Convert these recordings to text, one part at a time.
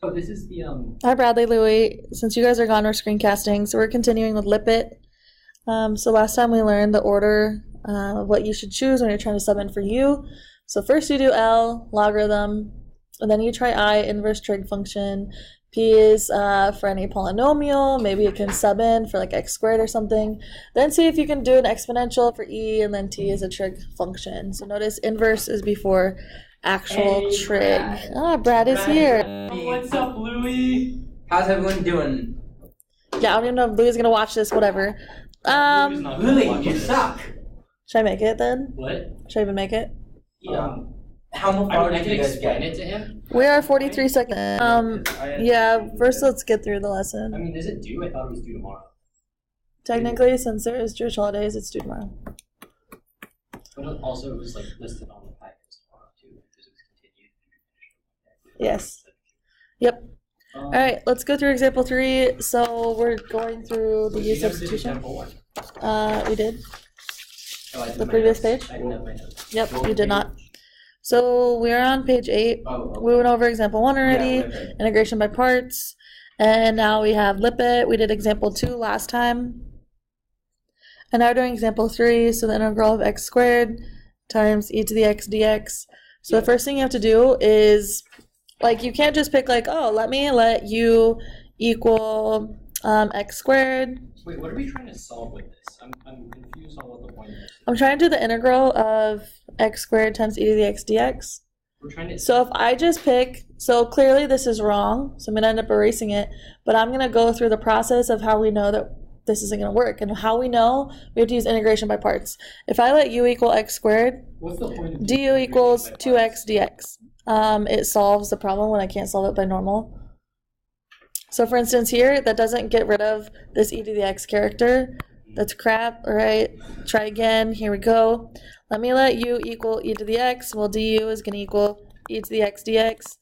Oh, this is the Hi, Bradley, Louie. Since you guys are gone, we're screencasting, so we're continuing with Lipit. So last time we learned the order of what you should choose when you're trying to sub in for u. So first you do L, logarithm, and then you try I, inverse trig function. P is for any polynomial. Maybe you can sub in for like x squared or something. Then see if you can do an exponential for E, and then T is a trig function. So notice inverse is before actual trig. Brad. Ah, Brad is here. What's up, Louie? How's everyone doing? Yeah, I don't even know if Louie's gonna watch this, whatever. Louie's not gonna Louie, watch you it. suck. Should I make it then? What? Should I even make it? Yeah. How I far mean, I did can you guys explain get? it to him. We are 43 seconds. Yeah, first let's get through the I lesson. mean, is it due? I thought it was due tomorrow. Technically, since there is Jewish holidays, it's due tomorrow. But also, it was like listed on the package tomorrow too, because it was continued. Yes. Yep. All right, let's go through example 3. So we're going through the u substitution. We did. The previous page? I didn't have my notes. Yep, you did not. So we're on page 8. We went over example 1 already, integration by parts, and now we have Lipit. We did example 2 last time. And now we're doing example 3, so the integral of x squared times e to the x dx. So the first thing you have to do is, like, you can't just pick like, oh, let me let u equal x squared. Wait, what are we trying to solve with this? I'm confused on what the point is. I'm trying to do the integral of x squared times e to the x dx. We're trying to. So if I just pick, so clearly this is wrong, so I'm going to end up erasing it, but I'm going to go through the process of how we know that this isn't going to work. And how we know, we have to use integration by parts. If I let u equal x squared, What's the point of du equals 2x dx. It solves the problem when I can't solve it by normal. So for instance here, that doesn't get rid of this e to the x character. That's crap. All right, try again. Here we go. Let me let u equal e to the x. Well, du is going to equal e to the x dx.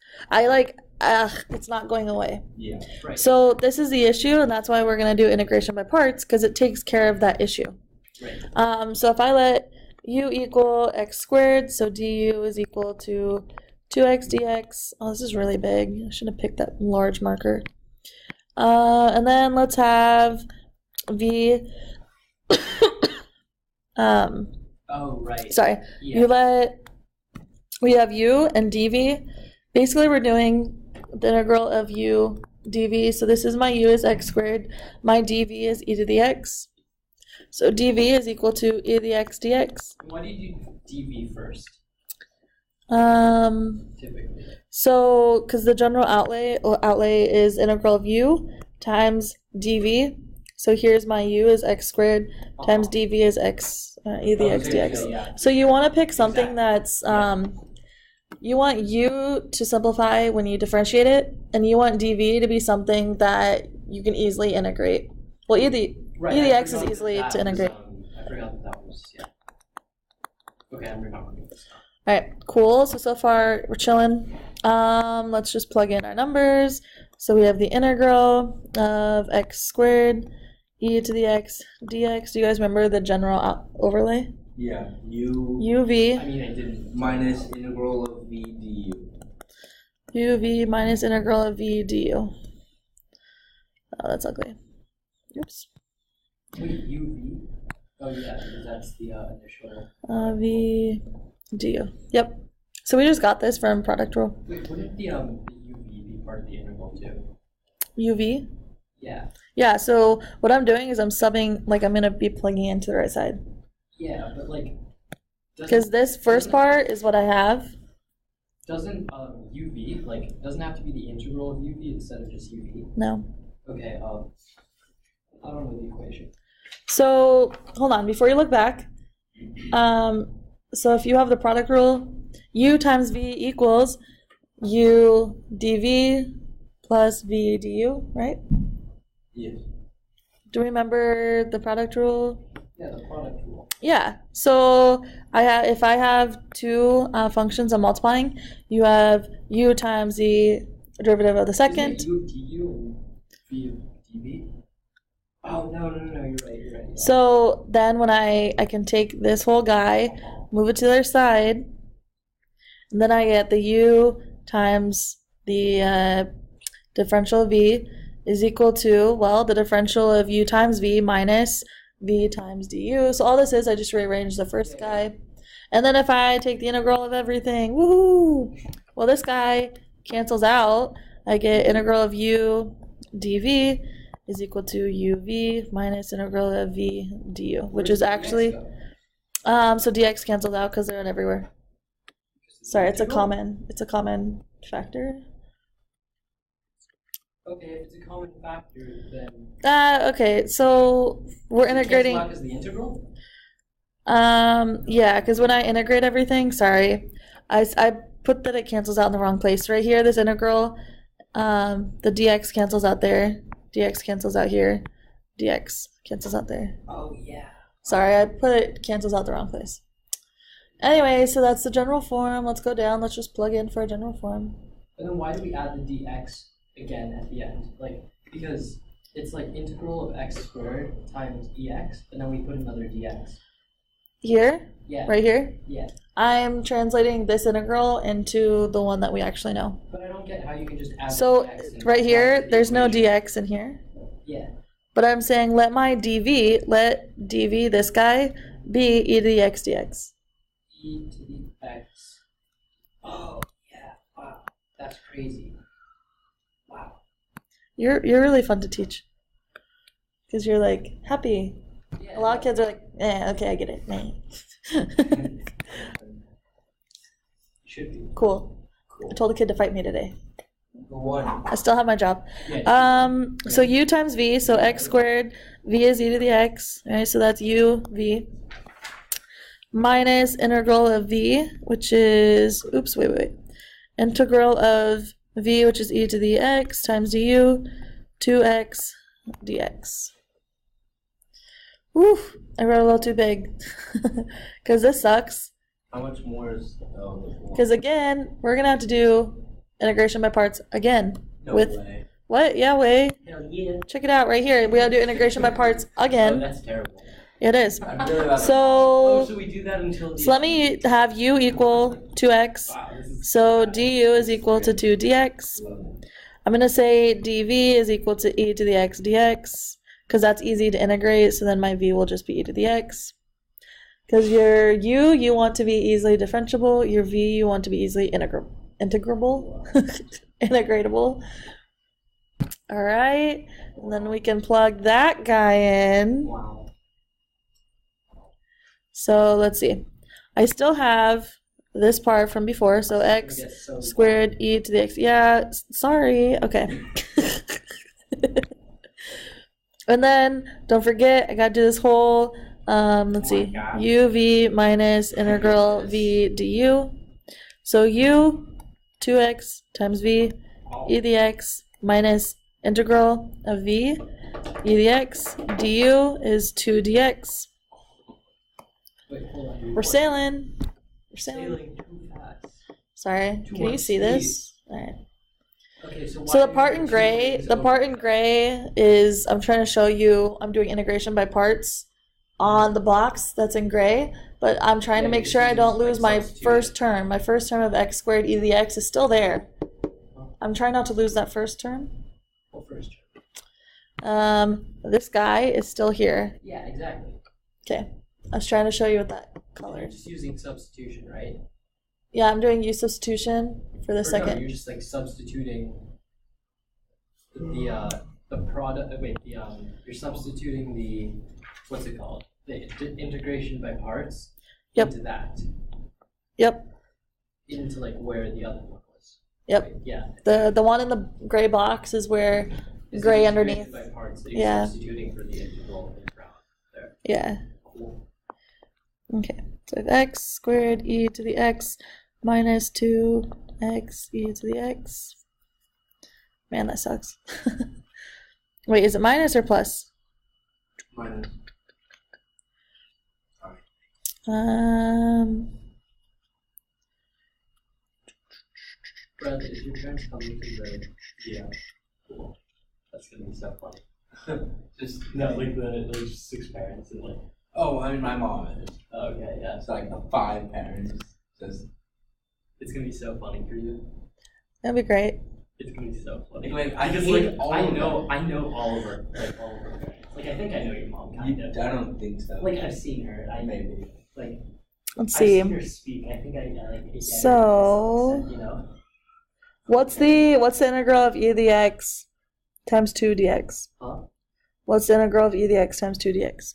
It's not going away. Yeah, right. So this is the issue, and that's why we're going to do integration by parts, because it takes care of that issue. Right. So if I let u equal x squared, so du is equal to 2x dx. Oh, this is really big. I should have picked that large marker. And then let's have v. Oh, right. Sorry. Yeah. We have u and dv. Basically, we're doing the integral of u dv. So this is my u is x squared. My dv is e to the x. So dv is equal to e to the x dx. Why do you do dv first? Typically. So, because the general outlay is integral of u times dv. So here's my u is x squared times dv is x e to the x dx. Yeah. So you want to pick something that's you want u to simplify when you differentiate it, and you want dv to be something that you can easily integrate. Well, e to the x is easily to integrate. I forgot that was, yeah. Okay, I'm remembering this now. All right, cool. So far we're chilling. Let's just plug in our numbers. So we have the integral of x squared e to the x dx. Do you guys remember the general overlay? Yeah, uv I mean, I didn't. minus integral of v du. uv minus integral of v du. Oh, that's ugly. Oops. Wait, uv? Oh, yeah, because that's the initial. V du. Yep. So we just got this from product rule. Wait, wouldn't the uv be part of the integral too? uv? Yeah. Yeah, so what I'm doing is I'm subbing, like I'm going to be plugging into the right side. Yeah, but like. Because this first part is what I have. Doesn't uv, like, doesn't have to be the integral of uv instead of just uv? No. Okay, I don't know the equation. So, hold on, before you look back, so if you have the product rule, u times v equals u dv plus v du, right? Yes. Do you remember the product rule? Yeah, the product rule. Yeah, so if I have two functions I'm multiplying, you have u times the derivative of the second. Isn't it u of du and v of dv? Oh, no, you're right. Yeah. So then when I can take this whole guy, move it to the other side, and then I get the u times the differential of v is equal to, well, the differential of u times v minus v times du. So all this is, I just rearranged the first guy. And then if I take the integral of everything, woohoo! Well, this guy cancels out. I get integral of u dv is equal to uv minus integral of v du, which is actually, so dx cancels out because they're in everywhere. Sorry, it's a common factor. Okay, if it's a common factor, then. Okay, so we're integrating. Cancel out as the integral? Yeah, because when I integrate everything, sorry, I put that it cancels out in the wrong place. Right here, this integral, the dx cancels out there, dx cancels out here, dx cancels out there. Oh, yeah. Sorry, I put it cancels out the wrong place. Anyway, so that's the general form. Let's go down. Let's just plug in for a general form. And then why do we add the dx again at the end? Like, because it's like integral of x squared times ex, and then we put another dx. Here? Yeah. Right here? Yeah. I'm translating this integral into the one that we actually know. But I don't get how you can just add So dx and right here, there's no equation. dx in here. Yeah. But I'm saying let dv, this guy, be e to the x dx. E to the x. Oh, yeah. Wow. That's crazy. Wow. You're really fun to teach. Because you're like happy. Yeah. A lot of kids are like, okay, I get it. Should be. Cool. I told a kid to fight me today. What? I still have my job. Yeah, so u times v, so x squared, v is e to the x, right? So that's u, v, minus integral of v, which is, wait. Integral of v, which is e to the x, times du, 2x dx. Woo, I wrote a little too big. Because this sucks. How much more is? Because again, we're going to have to do integration by parts again. No with way. What? Yeah, way. Hell yeah. Check it out right here. We got to do integration by parts Oh, again. that's terrible. It is. I'm really about to- Oh, So, so we do that until the so let me have u equal 2x. Wow, this is So du is equal to 2 dx. I'm going to say dv is equal to e to the x dx. Because that's easy to integrate. So then my v will just be e to the x. Because your u, you want to be easily differentiable. Your v, you want to be easily integrable. Integratable. All right. And then we can plug that guy in. wow. So let's see. I still have this part from before. So x squared e to the x. Yeah, sorry. Okay. And then don't forget, I got to do this whole, let's see, God. uv minus integral v du. So u, 2x times v, e to the x minus integral of v, e to the x, du is 2 dx. Wait, hold on. We're sailing. We're sailing. Sailing too fast. Sorry, Too can you much see this? All right. Okay, so So the part in gray, is, I'm trying to show you, I'm doing integration by parts on the box that's in gray, but I'm trying to make sure I don't lose my first term. My first term of x squared e to the x is still there. I'm trying not to lose that first term. Well, first. This guy is still here. Yeah, exactly. Okay, I was trying to show you with that You're color. just using substitution, right? Yeah, I'm doing u substitution for the Or no, second. you're just like substituting the product. Wait, you're substituting the what's it called? The integration by parts. Yep. Into that. Yep, Into like where the other one was. yep. Right? Yeah. The one in the gray box is where It's gray the underneath. integration by parts that you're Yeah. substituting for the integral in brown. There. Yeah. Cool. Okay, so I have x squared e to the x minus 2x e to the x. Man, that sucks. Wait, is it minus or plus? Minus. Brad, is your parents coming to the? Yeah. Cool. That's gonna be so funny. Just no, like just 6 parents and like. Oh, I mean, my mom is. Okay, yeah. It's like the 5 parents. Just It's gonna be so funny for you. That'd be great. It's gonna be so funny. Like, I Because hate like all I of know all of her parents. Like I think I know your mom kind of. I don't think so. Like I've seen her. Maybe. Like Let's I've see. seen her speak. I think I like. So- you know. What's the integral of e to the x times 2 dx? Huh? What's the integral of e to the x times 2 dx?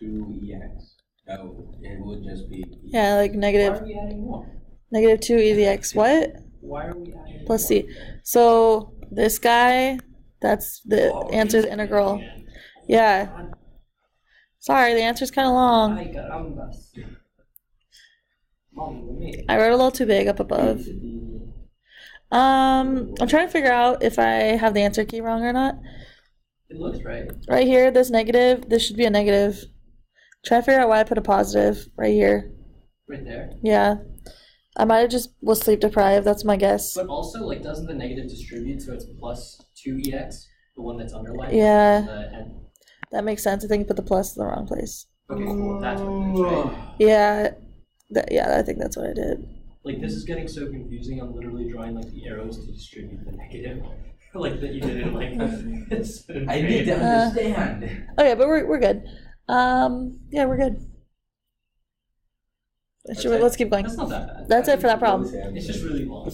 2EX. No, it would just be. Yeah, like Why negative are we adding more? 2 e to the x. What? Why are we adding Plus more? c. So this guy, that's the answer to the integral. Man. Yeah. God, Sorry, the answer's kind of long. ay, carambas. Mom, me. I wrote a little too big up above. I'm trying to figure out if I have the answer key wrong or not. It looks right. Right here, this negative, this should be a negative. Try to figure out why I put a positive right here. Right there. Yeah. I might have just was sleep deprived, that's my guess. But also, like, doesn't the negative distribute so it's plus 2EX, the one that's underlined? Yeah. And That makes sense. I think you put the plus in the wrong place. okay, cool. That's what it is, right? Yeah. Yeah, I think that's what I did. Like, this is getting so confusing. I'm literally drawing, like, the arrows to distribute the negative. Like, that you did it, like, I need to understand. Okay, but we're good. Yeah, we're good. Let's keep going. That's not that bad. That's it for that problem. It's just really long.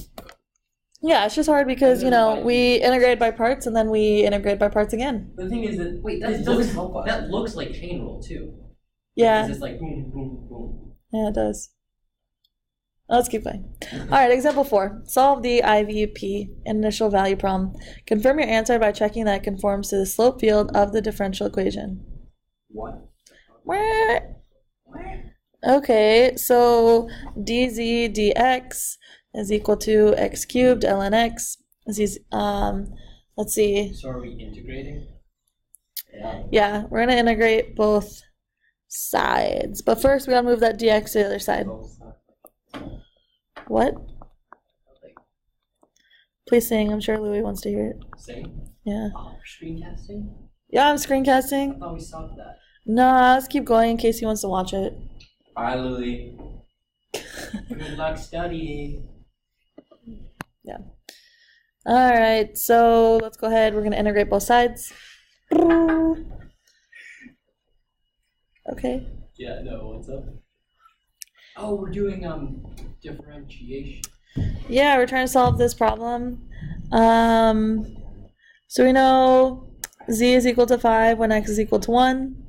Yeah, it's just hard because, you know, we integrate by parts and then we integrate by parts again. The thing is that Wait, this doesn't help us. that looks like chain rule, too. Yeah. It's just like boom, boom, boom. Yeah, it does. Let's keep going. All right, example 4. Solve the IVP, initial value problem. Confirm your answer by checking that it conforms to the slope field of the differential equation. What? Wah. Okay, so dz dx is equal to x cubed ln x. Let's see. So are we integrating? Yeah, we're going to integrate both sides. But first, we got to move that dx to the other side. What? Please sing. I'm sure Louis wants to hear it. Same? Yeah. Oh, screencasting? Yeah, I'm I screencasting. thought we stopped that. No, let's keep going in case he wants to watch it. Bye, Louie. Good luck studying. All right, so let's go ahead. We're going to integrate both sides. Okay. Yeah, no, what's up? Oh, we're doing differentiation. Yeah, we're trying to solve this problem. So we know z is equal to 5 when x is equal to 1.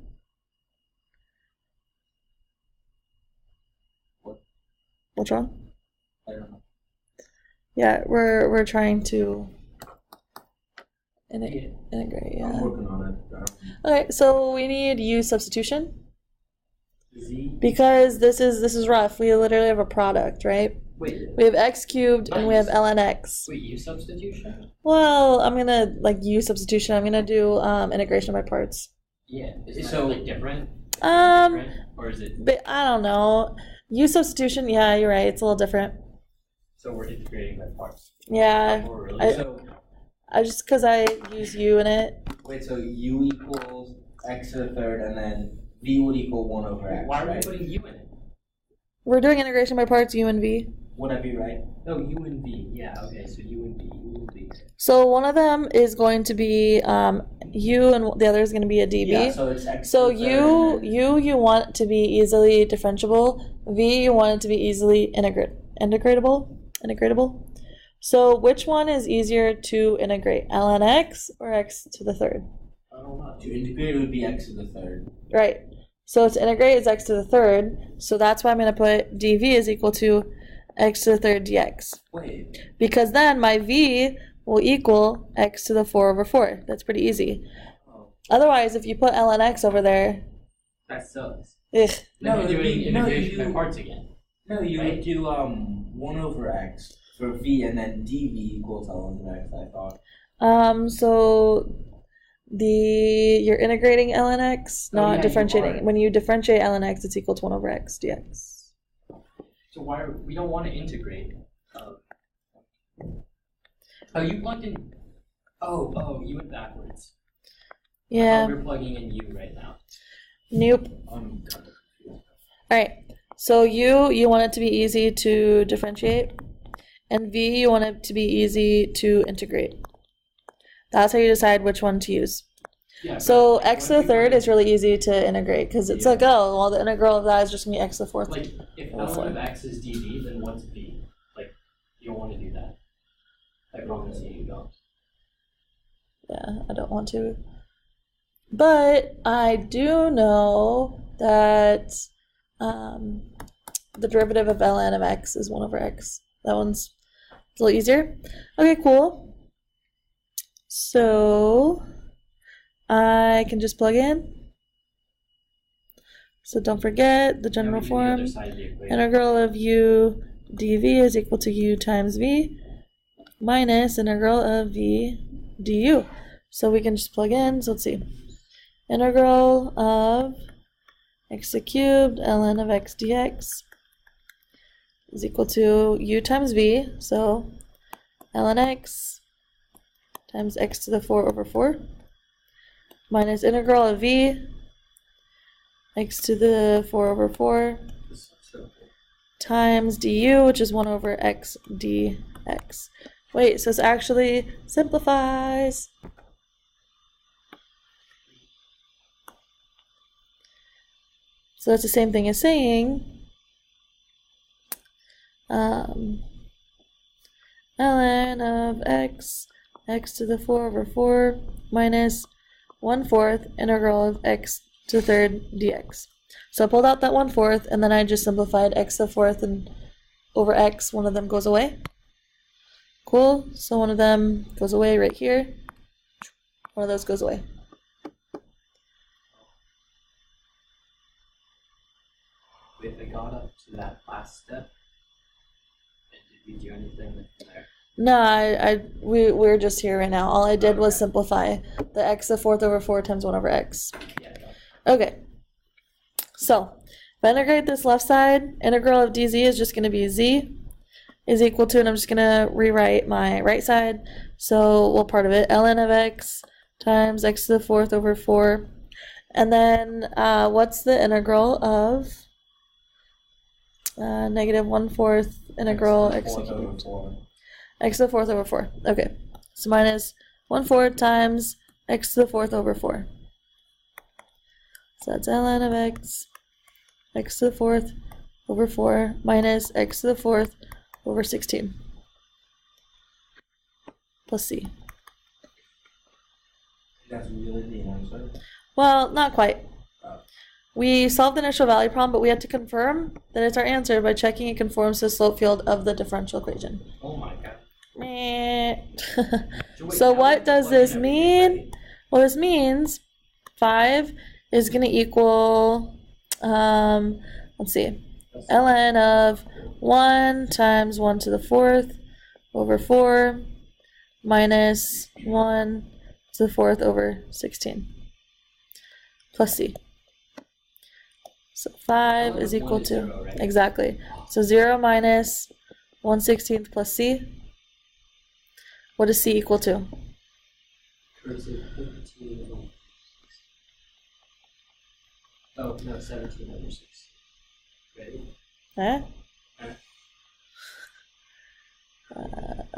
What's wrong? I don't know. Yeah, we're trying to integrate, I'm yeah. working on it. Okay, so we need u substitution Z. because this is rough. We literally have a product, right? Wait, We have x cubed and we have ln x. wait, U substitution? Well, I'm gonna like u substitution. I'm gonna do integration by parts. Yeah. Is that So- like different? Um, Or is it? but I don't know. U substitution, yeah, you're right. It's a little different. So we're integrating by parts. Yeah, Oh, really? I- So, I just because I use u in it. wait, so u equals x to the third, and then v would equal 1 over x, Why are we right? putting U in it? We're doing integration by parts, u and v. Would I be right? No, U and V. Yeah, okay, so U and V, U and V. So one of them is going to be u, and the other is going to be a dv. Yeah, so it's x So to the third, and then- you want to be easily differentiable. V, you want it to be easily integratable. So which one is easier to integrate, ln x or x to the third? I don't know. To integrate it would be x to the third. Right. So to integrate is x to the third. So that's why I'm going to put dv is equal to x to the third dx. Wait, Because then my v will equal x to the 4 over 4. That's pretty easy. oh. Otherwise, if you put ln x over there, That sucks. ugh. Then No, you're doing you- no, integration by you- parts again. No, you Right. would do 1 over x for v, and then dv equals ln of x, I thought. So you're integrating ln x, Oh, not yeah, you differentiating. are. When you differentiate ln x, it's equal to 1 over x dx. So why are we don't want to integrate? Oh, you plugged in. Oh, you went backwards. Yeah. We're plugging in U right now. Nope. I'm kind of confused. All right. So you want it to be easy to differentiate, and v you want it to be easy to integrate. That's how you decide which one to use. Yeah, So but, like, x to what the if we third wanted is really easy to integrate because it's like, oh, well, the integral of that is just going to be x to the fourth. Like, if ln of x is dv, then what's v? Like, you don't want to do that. I promise you don't. Yeah, I don't want to. But I do know that the derivative of ln of x is 1 over x. That one's a little easier. Okay, cool. So I can just plug in. So don't forget the general form. Integral of u dv is equal to u times v minus integral of v du. So we can just plug in. So let's see. Integral of x cubed ln of x dx is equal to u times v. So ln x times x to the 4 over 4 minus integral of v x to the 4 over 4 times du, which is 1 over x dx. Wait, so this actually simplifies. So that's the same thing as saying ln of x to the 4 over 4 minus 1/4 integral of x to the third dx. So I pulled out that 1/4 and then I just simplified x to the fourth and over x, one of them goes away. Cool, so one of them goes away right here. One of those goes away. Wait, I got up to that last step. And did we do anything there? No, we're just here right now. All I did was simplify the x to the 4th over 4 times 1 over x. Yeah, Okay, so if I integrate this left side, integral of dz is just going to be z is equal to, and I'm just going to rewrite my right side. So, well, part of it, ln of x times x to the 4th over 4. And then what's the integral of negative 1/4 integral x cubed? X to the 4th over 4. Okay, so minus 1/4 times x to the 4th over 4. So that's ln of x to the 4th over 4 minus x to the 4th over 16 plus c. That's really the answer? Well, not quite. We solved the initial value problem, but we had to confirm that it's our answer by checking it conforms to the slope field of the differential equation. Oh my god. Meh. So what does this mean? Well, this means 5 is going to equal, let's see, ln of 1 times 1 to the 4th over 4 minus 1 to the 4th over 16 plus c. So 5 is equal to, exactly, so 0 minus 1/16 plus c. What does c equal to? Oh, no, 17 over 6. Ready? Eh?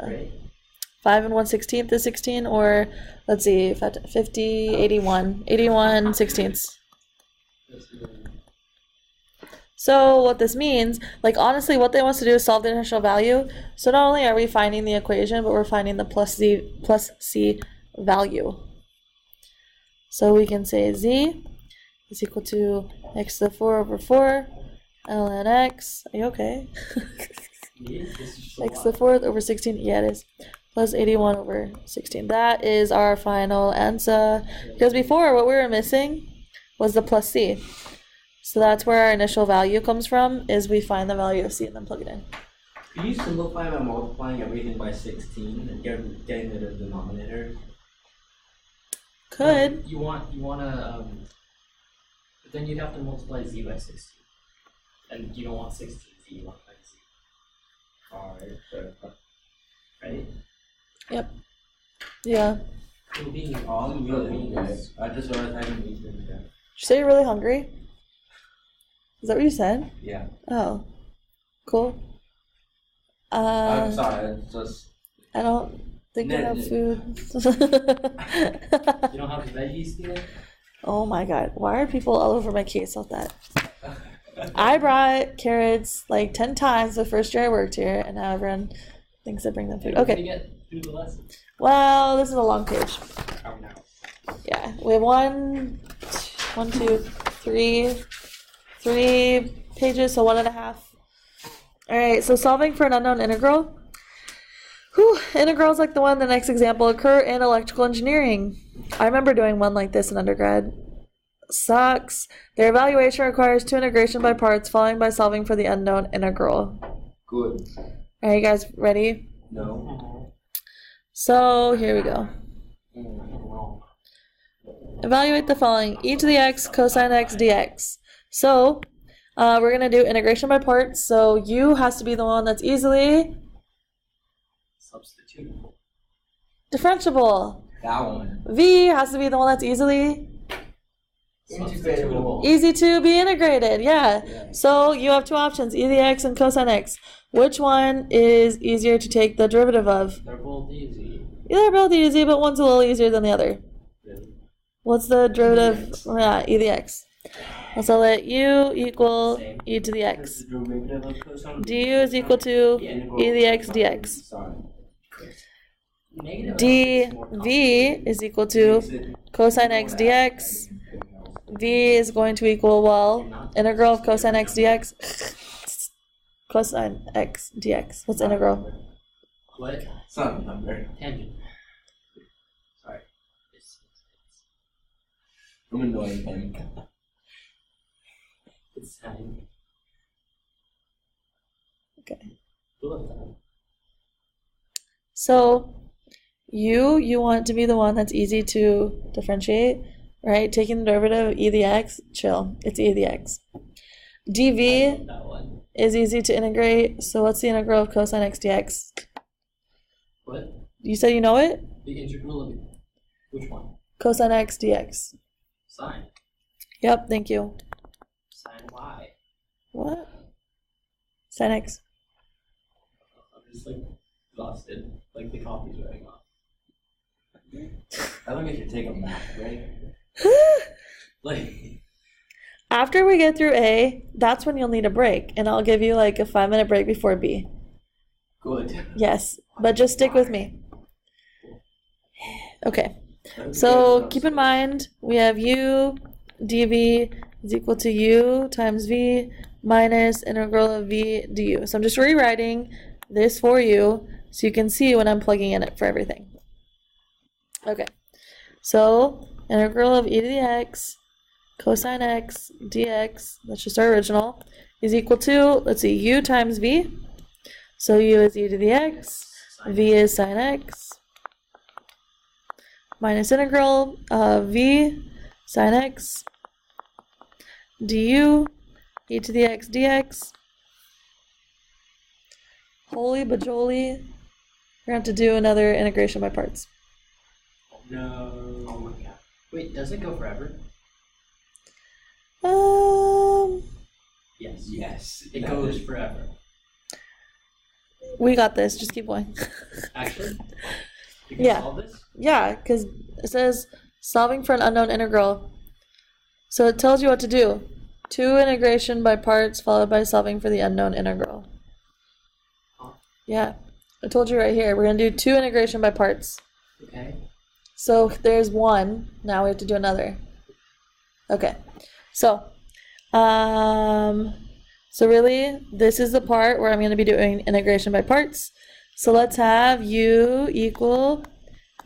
Ready? 5 and 1/16 is 16, or let's see, 50, 81, 81 sixteenths. So what this means, like honestly, what they want us to do is solve the initial value. So not only are we finding the equation, but we're finding the plus c value. So we can say z is equal to x to the 4 over 4 ln x. Are you okay? X to the 4th over 16. Yeah, it is. Plus 81 over 16. That is our final answer. Because before, what we were missing was the plus c. So that's where our initial value comes from, is we find the value of c and then plug it in. Could you simplify by multiplying everything by 16 and getting rid of the denominator? Could. You wanna, but then you'd have to multiply z by 16. And you don't want 16z, you want 9z. Alright, sure. Right? Yep. Yeah. It'll be I'm really hungry. I just realized I haven't eaten yet. Did you say you're really hungry? Is that what you said? Yeah. Oh. Cool. I'm sorry, it's just. I don't think I No, have no. food. You don't have the veggies here? Oh my god, why are people all over my case with that? I brought carrots like 10 times the first year I worked here, and now everyone thinks I bring them food. We're gonna Okay, get through the lesson. well, this is a long page. Oh no. Yeah, we have three pages, so 1.5. Alright, so solving for an unknown integral. Integrals like the one in the next example occur in electrical engineering. I remember doing one like this in undergrad. Sucks. Their evaluation requires 2 integration by parts, following by solving for the unknown integral. Good. Are you guys ready? No. So here we go. Evaluate the following: e to the x cosine x dx. So we're gonna do integration by parts. So u has to be the one that's easily Substitutable. differentiable. That one. V has to be the one that's easy Integrable. to be integrated. Yeah. Yeah. So you have 2 options: e to the x and cosine x. Which one is easier to take the derivative of? They're both easy. They're both easy, but one's a little easier than the other. Really. What's the derivative? Yeah, e to the x. So let u equal Same. e to the x. The derivative of cosine. Du is equal to e to the x dx. Sorry. Negative dv is equal to cosine x dx. V is going to equal, well, integral of cosine x dx. Cosine x dx. What's integral? What? It's not a number. Tangent. Sorry. I'm annoying him. It's time. Okay. Bullet time. So you want to be the one that's easy to differentiate, right? Taking the derivative of e to the x, chill. It's e to the x. dv That one. is easy to integrate. So what's the integral of cosine x dx? What? You said you know it? The integral of which one? Cosine x dx. Sine. Yep, thank you. Sine y. What? Sin x. I'm just like exhausted. Like the coffee's wearing off. I think I should take a math break. Like After we get through A, that's when you'll need a break, and I'll give you like a 5-minute break before B. Good. Yes, but just stick with me. Okay, so keep in mind we have u dv is equal to u times v minus integral of v du. So I'm just rewriting this for you so you can see when I'm plugging in it for everything. Okay, so integral of e to the x cosine x dx, that's just our original, is equal to, let's see, u times v. So u is e to the x, v is sine x, minus integral of v sine x du e to the x dx. Holy bajoli, we're going to have to do another integration by parts. no. Oh my god. Wait, does it go forever? Yes. Yes. It goes forever. We got this, just keep going. Actually? You can Yeah. solve this? Yeah, because it says solving for an unknown integral. So it tells you what to do. 2 integration by parts followed by solving for the unknown integral. Oh. Yeah, I told you right here. We're going to do 2 integration by parts. Okay. So there's 1. Now we have to do another. Okay. So really, this is the part where I'm going to be doing integration by parts. So let's have u equal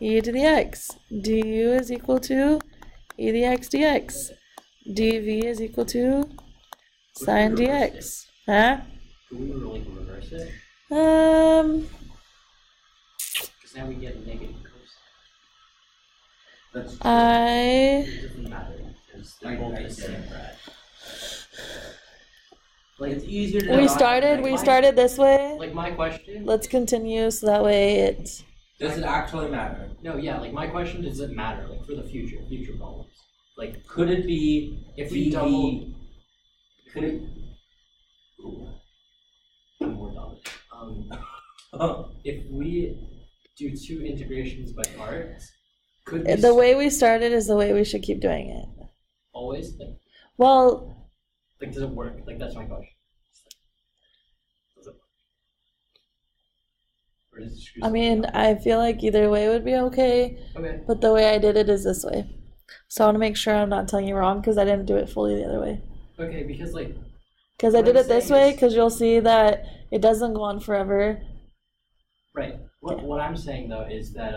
e to the x. du is equal to e to the x dx. dv is equal to sine dx. Huh? Do we really reverse it? Um, Because now we get a negative cosine. That's It doesn't matter. Because they're both I the get same, it. right? It's Like, easier to we started this way. like my question. Let's continue so that way it. Does it actually matter? No, yeah, like my question, does it matter, like for the future problems? Like, Could it be if we DV? double, Could it? I'm more dominant. if we do 2 integrations by parts, could we The way we started is the way we should keep doing it. always Well, does it work? Like that's my question. Does it work? Or does it screw I mean, something up? I feel like either way would be okay, Okay. but the way I did it is this way. So I want to make sure I'm not telling you wrong because I didn't do it fully the other way. Okay, because like Because I What did I'm it this saying way is- because you'll see that it doesn't go on forever. right. What I'm saying though is that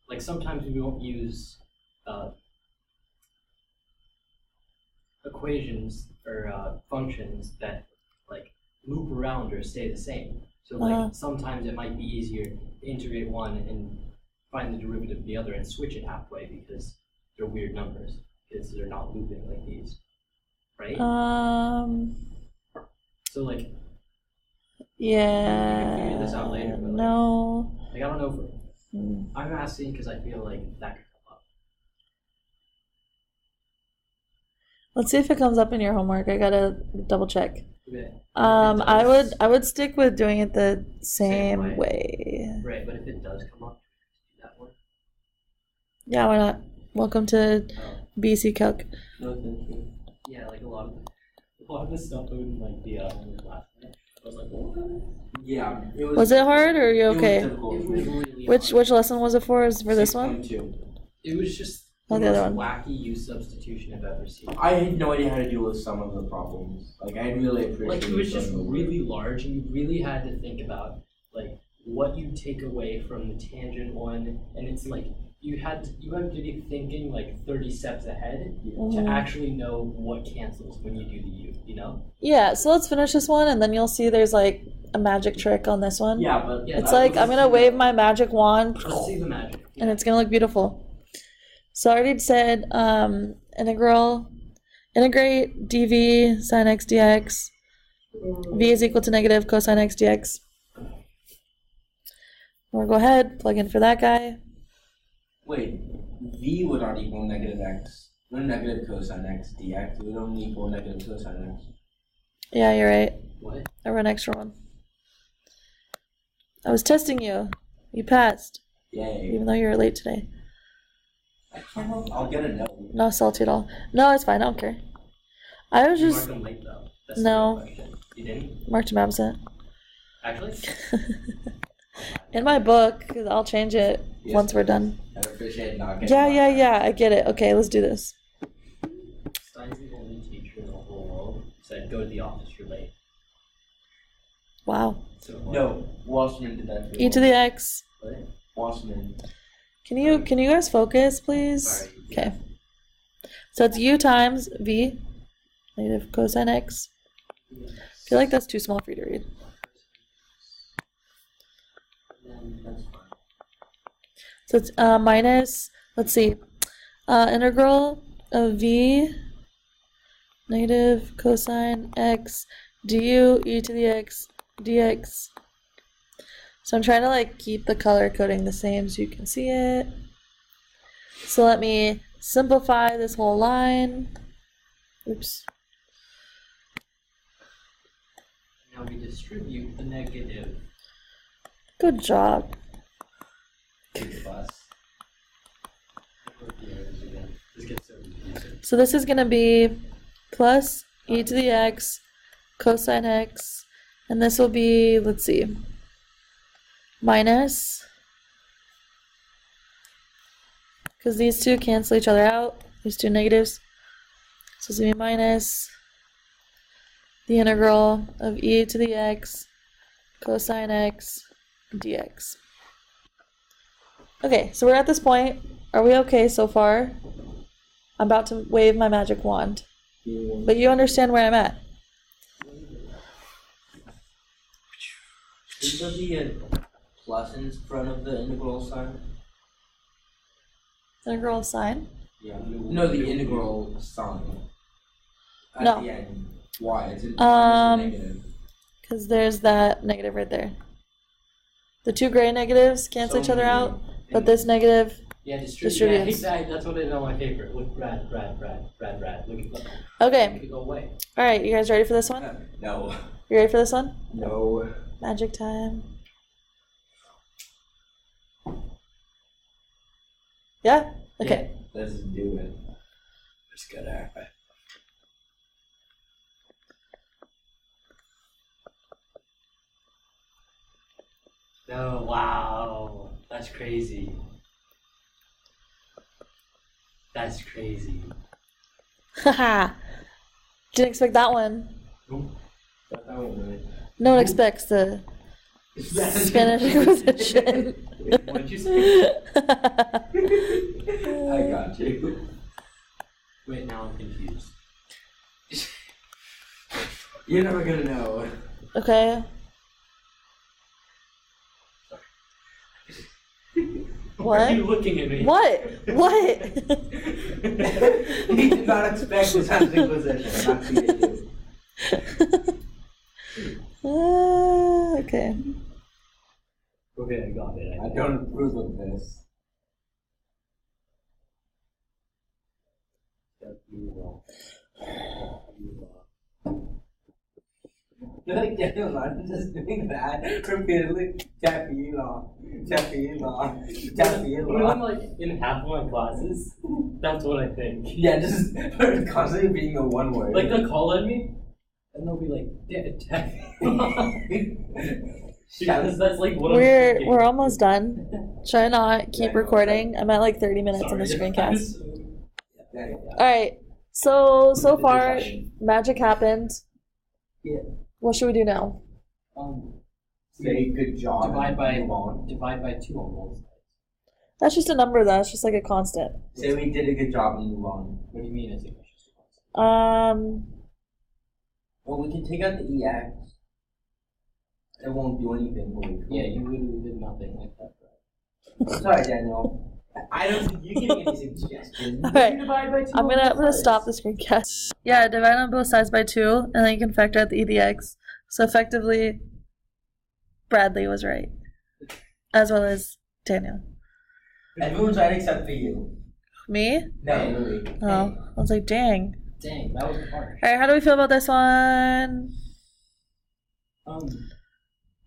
like sometimes we won't use equations or functions that like loop around or stay the same. So like Uh-huh. sometimes it might be easier to integrate one and find the derivative of the other and switch it halfway because they're weird numbers because they're not looping like these, right? So like Yeah. figure this out later, but, like- no. I don't know if Hmm. I'm asking because I feel like that could come up. Let's see if it comes up in your homework. I gotta double check. Okay. I would stick with doing it the Same same way. Right, but if it does come up, do that one. Yeah, why not? Welcome to Oh. BC Calc. No, thank you. Yeah, like a lot of the stuff in like the last night. I was like, what? Yeah, it was. Was it hard or are you It was okay? difficult It for was me. really Which hard. lesson was it for? Is it for this one? 6.2. It was just Oh, the the most other one. wacky U substitution I've ever seen. I had no idea how to deal with some of the problems. Like, I really appreciate Like it was just going over really it. large, and you really had to think about like what you take away from the tangent one, and it's like you have to be thinking like 30 steps ahead to Mhm. actually know what cancels when you do the U. You know? Yeah, so let's finish this one and then you'll see there's like a magic trick on this one. Yeah, but Yeah, It's that like was I'm gonna wave my magic wand Let's see the magic. and it's gonna look beautiful. So I already said integrate dv sine x dx. V is equal to negative cosine x dx. We'll go ahead, plug in for that guy. wait, v would not equal negative x. No, negative cosine x dx. It would only equal negative cosine x. Yeah, you're right. What? I wrote an extra one. I was testing you. You passed, Yay. even though you were late today. I'll get a no. Not salty at all. No, it's fine. I don't care. I was You just marked them late though. That's No. the real question. You didn't? marked him absent. Actually? In my book, I'll change it Yes. once we're done. I appreciate not getting Yeah, I get it. Okay, let's do this. Stein's the only teacher in the whole world who said, go to the office, you're late. Wow. So what? No, Washman did that too. E to the x. What? Washman. Can you guys focus, please? Sorry. Okay. So it's u times v, negative cosine x. I feel like that's too small for you to read. That's fine. So it's minus, let's see, integral of v, negative cosine x, du e to the x dx. So I'm trying to like keep the color coding the same so you can see it. So let me simplify this whole line. Oops. Now we distribute the negative Good job. to the bus. This gets so confusing. So this is going to be plus e to the x cosine x, and this will be, let's see, minus, because these two cancel each other out, these two negatives. So it's going to be minus the integral of e to the x cosine x dx. Okay, so we're at this point. Are we okay so far? I'm about to wave my magic wand. But you understand where I'm at. Shouldn't there be a plus in front of the integral sign? Integral sign? Yeah. No, the integral sign. At No. the end. Why? It's in Because there's that negative right there. The two gray negatives cancel each other out, but this negative. Yeah, Distributes. Yeah, that's what I know on my paper. Look, rad. Look at Okay, it go away. alright, you guys ready for this one? No. You ready for this one? No. Magic time. Yeah? Okay. Yeah, let's do it. Just gotta. No, wow. That's crazy. That's crazy. Haha. Didn't expect that one. Nope. Got that one right. No one expects the Spanish Inquisition. What'd you say? I got you. Wait, now I'm confused. You're never gonna know. Okay. Why are you What? looking at me? What? What? He did not expect the Spanish Inquisition. Not to get you. Okay. Okay, I got it. I don't approve of this. You're like Daniel Martin just doing that repeatedly. Caffeine law. Caffeine law. Caffeine When I'm law. like in half of my classes, that's what I think. Yeah, just constantly being a one word. Like they'll call on me, and they'll be like, because that's like what I'm thinking. We're almost done. Should I not keep recording? I'm at like 30 minutes on the screencast. Alright. So far magic happened. Yeah. What should we do now? Say good job. Divide by move on. 2 on both sides. That's just a number though, it's just like a constant. Say we did a good job and move on. What do you mean? It's just a constant? Well, we can take out the EX. It won't do anything. But Yeah, you literally did nothing like that, right? Sorry, Daniel. I don't think you can give any suggestions. Alright. Divide by 2 I'm on gonna both sides. stop the screencast. Yeah, divide on both sides by 2, and then you can factor out the EDX. So effectively, Bradley was right. As well as Daniel. Everyone's right except for you. Me? No, Louis. Oh, I was like, dang. Dang, that was harsh. Alright, how do we feel about this one? Um,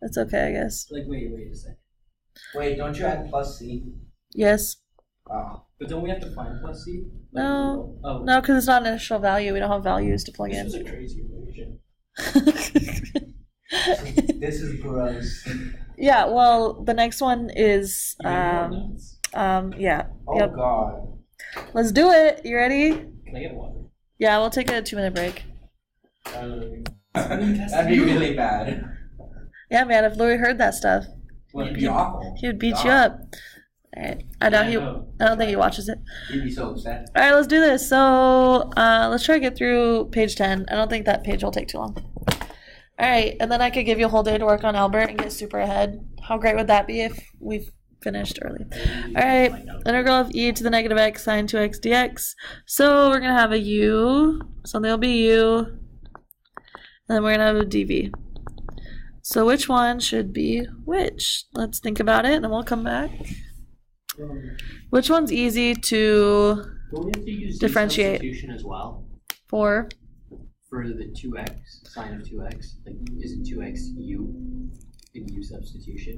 It's okay, I guess. like wait a second. Wait, don't you add plus C? Yes. Oh. But don't we have to find plus C? No. Oh, No, because it's not an initial value. We don't have values to plug this in. was a crazy equation. This is gross. Yeah, well, the next one is, Nuts. yeah. Oh Yep. god. Let's do it. You ready? Can I get water? Yeah, we'll take a 2-minute break. That'd be really bad. Yeah, man, if Louis heard that stuff, Would be awful. he would beat you up. Alright. I don't think he watches it. He'd be so upset. Alright, let's do this. So, let's try to get through page 10. I don't think that page will take too long. Alright, and then I could give you a whole day to work on Albert and get super ahead. How great would that be if we've finished early? Alright, integral of e to the negative x sine 2x dx. So we're going to have a u, something will be u, and then we're going to have a dv. So which one should be which? Let's think about it and then we'll come back. Which one's easy to Don't we have to use differentiate substitution as well for? for the 2x, sine of 2x? Like, is it 2x u in u substitution?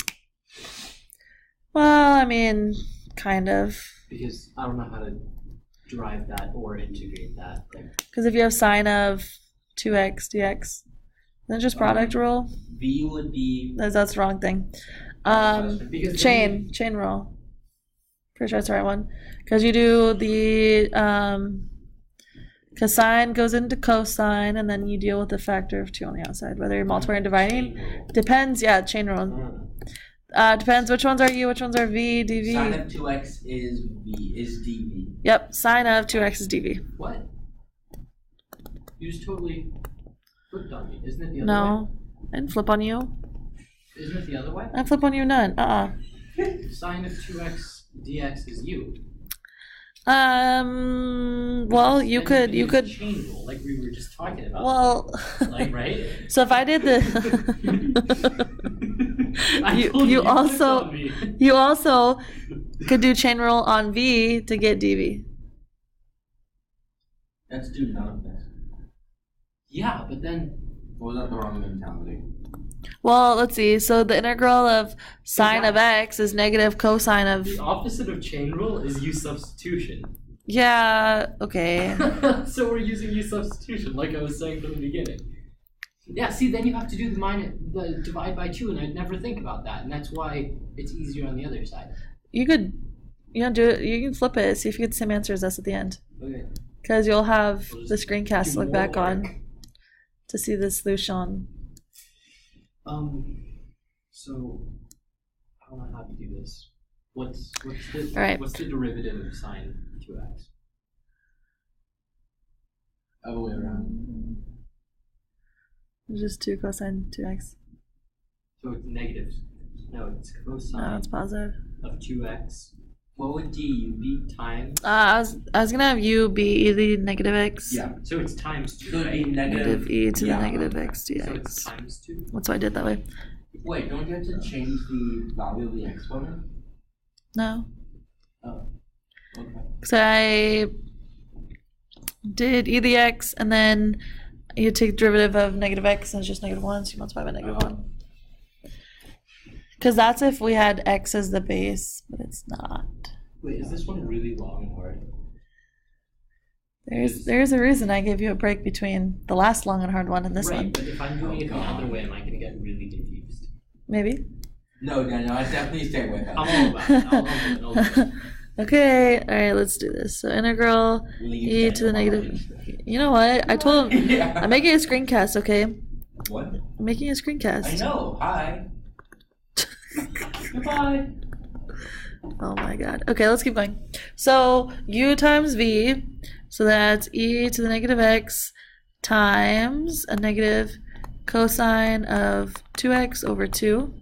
Well, I mean, kind of. Because I don't know how to derive that or integrate that. Like, Because if you have sine of 2x dx, then just product rule. V would be. That's the wrong thing. because Chain rule. Pretty sure that's the right one. Because you do the because sine goes into cosine, and then you deal with the factor of 2 on the outside. Whether you're multiplying or dividing depends. Yeah, chain rule. Depends which ones are u, which ones are v, dv. Sine of 2x is V, is dV. Yep, sine of 2x is dv. What? You just totally flipped on me. Isn't it the other way? No, I didn't flip on you. Isn't it the other way? I flip on you none. Sine of 2x dx is u. Well, you And could chain rule, like we were just talking about. well. Like, right? So if I did the you also could do chain rule on v to get dv. Let's do none of this. Yeah, but then What was that the wrong mentality? Well, let's see. So the integral of sine of x is negative cosine of. The opposite of chain rule is u substitution. Yeah. Okay. So we're using u substitution, like I was saying from the beginning. Yeah. See, then you have to do the divide by 2, and I'd never think about that, and that's why it's easier on the other side. You could, do it. You can flip it. See if you get the same answer as us at the end. Okay. Because you'll have We'll the just screencast to do look more back work. on to see the solution. So I don't know how to do this. What's the Alright. what's the derivative of sine 2x? Other way around. Just 2 cosine 2x. So it's negative. No, it's cosine No, it's positive. of 2x. What would du be times? I was gonna have u be e to the negative x. Yeah. So it's times 2, So it'd be right? Negative e to yeah. the negative x So it's dx. times 2. That's why I did that way. Wait, don't you have to change the value of the exponent? No. Oh. Okay. So I did e to the x, and then you take derivative of negative x, and it's just negative 1, so you multiply by negative 1. Because that's if we had x as the base, but it's not. Wait, is this one really long and hard? There's a reason I gave you a break between the last long and hard one and this Right, one. but if I'm doing it the other way, am I going to get really confused? Maybe. No, Daniel, I definitely stay with that. I'm all about it. I'll do it. Okay, alright, let's do this. So integral e to the negative. You know what? I told him Yeah. I'm making a screencast, okay? What? I'm making a screencast. I know. Hi. Goodbye. Oh my god. Okay, let's keep going. So u times v, so that's e to the negative x times a negative cosine of 2x over 2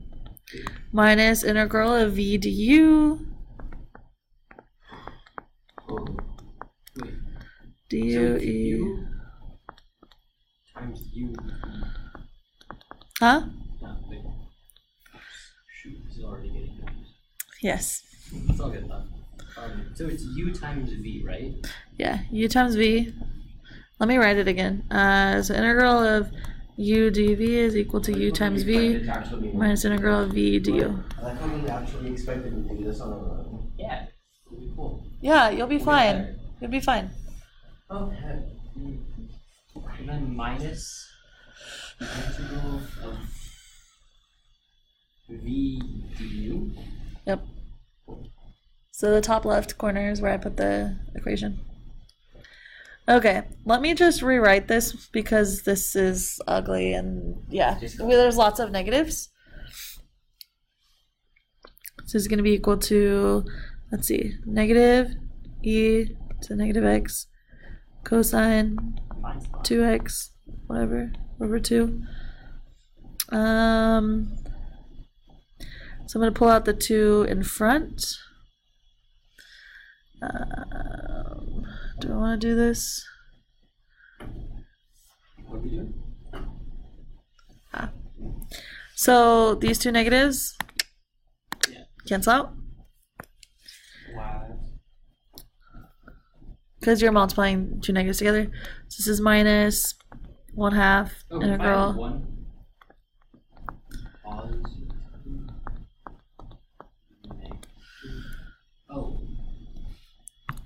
minus integral of v du Oh, wait. du So it's e. u times u. Huh? No, wait. Shoot, this is already getting confused. Yes. It's all good though. So it's u times v, right? Yeah, u times v. Let me write it again. So integral of u dv is equal to u times v minus integral of v du. I like how we actually expected to do this on our own. Yeah. It'll be cool. Yeah, you'll be We'll get fine. there. You'll be fine. Okay. And then minus the integral of v du. Yep. So the top left corner is where I put the equation. Okay, let me just rewrite this because this is ugly and yeah, there's lots of negatives. So it's going to be equal to, let's see, negative e to negative x cosine Mine's fine. 2x, whatever, over 2. So I'm going to pull out the 2 in front. Do I want to do this? What are we doing? So these 2 negatives Yeah. cancel out Wow. because you're multiplying 2 negatives together. So this is minus 1/2 Oh, if I have integral. one. Pause. Oh.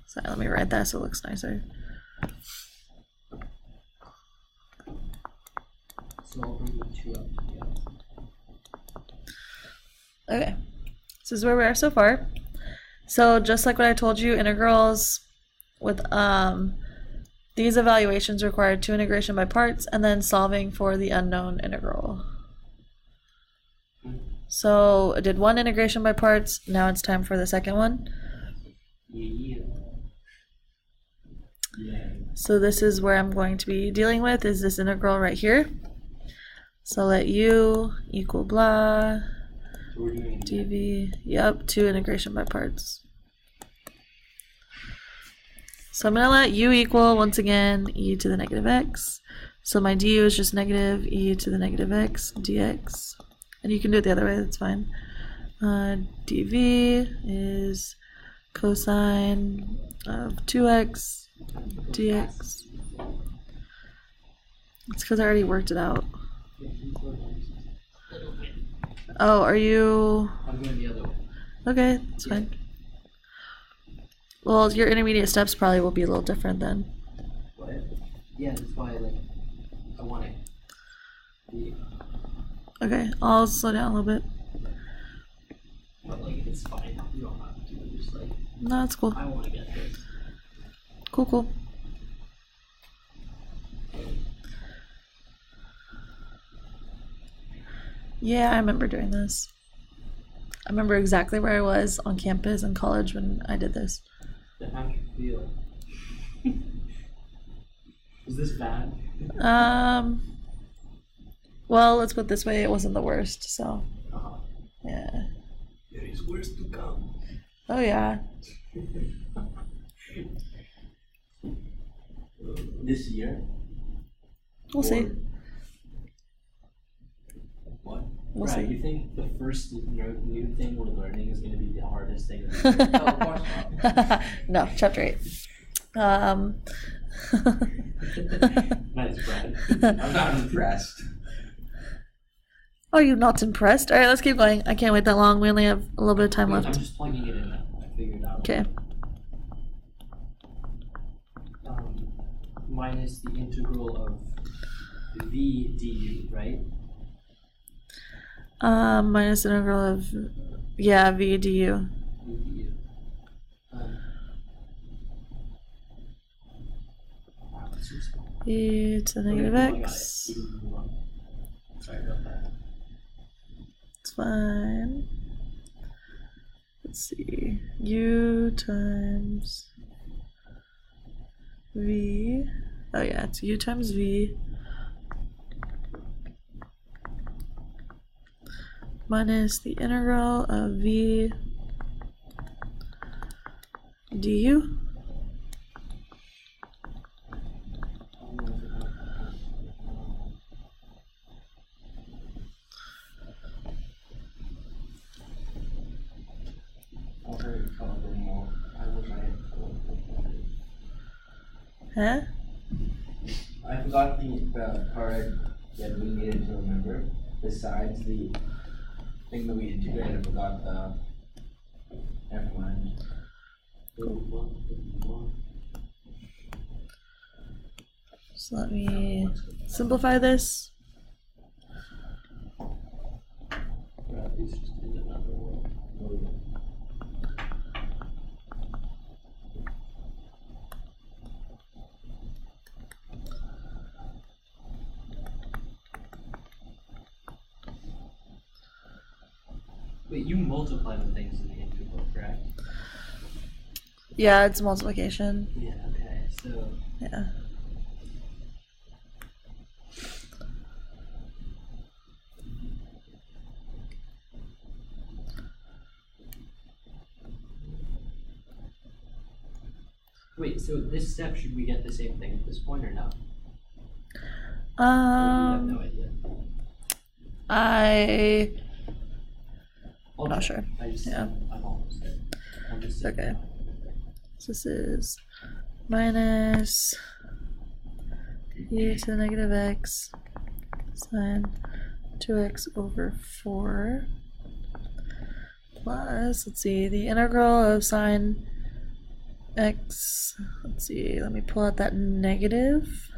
Sorry, let me write that so it looks nicer. So I'll bring the 2 up together. Okay, this is where we are so far. So just like what I told you, integrals with these evaluations require 2 integration by parts and then solving for the unknown integral. So I did 1 integration by parts. Now it's time for the second one. Yeah. Yeah. So this is where I'm going to be dealing with is this integral right here. So let u equal blah So we're doing it again. dv. Yep, 2 integration by parts. So I'm going to let u equal, once again, e to the negative x. So my du is just negative e to the negative x dx. And you can do it the other way, that's fine. Dv is cosine of 2x dx. It's because I already worked it out. Oh, are you... I'm going the other way. Okay, that's fine. Well, your intermediate steps probably will be a little different then. What? Yeah, that's why I want it. Okay, I'll slow down a little bit. But it's fine. You don't have to. Just No, it's cool. I want to get this. Cool. Yeah, I remember doing this. I remember exactly where I was on campus in college when I did this. How do you feel? Is this bad? Well, let's put it this way, it wasn't the worst, so. Yeah. There is worse to come. Oh, yeah. This year? We'll see. What? We'll Right, see. you think the first new thing we're learning is going to be the hardest thing? No, of course not. No, chapter 8. Nice, Brad. I'm not impressed. Are you not impressed? Alright, let's keep going. I can't wait that long. We only have a little bit of time I'm left. just plugging it in now. I figured out. Okay. Minus the integral of v du, right? Minus the integral of, yeah, v du. V du. Wow, that's so small. E to the negative Okay, cool, I got x. it. Sorry about that. It's fine. Let's see. U times v. Oh yeah, it's u times v minus the integral of v du. Huh? I forgot the part that we needed to remember. Besides the thing that we integrated, I forgot the F line. So let me simplify this. Bradley's just in another world. Wait, you multiply the things in the integral, correct? Yeah, it's multiplication. Yeah, okay, so Yeah. wait, so this step, should we get the same thing at this point or no? Or you have no idea. I'm not sure. I just, Yeah. I'm almost there. I'm just It's okay. So this is minus e to the negative x sine 2x over 4 plus, let's see, the integral of sine x, let's see, let me pull out that negative.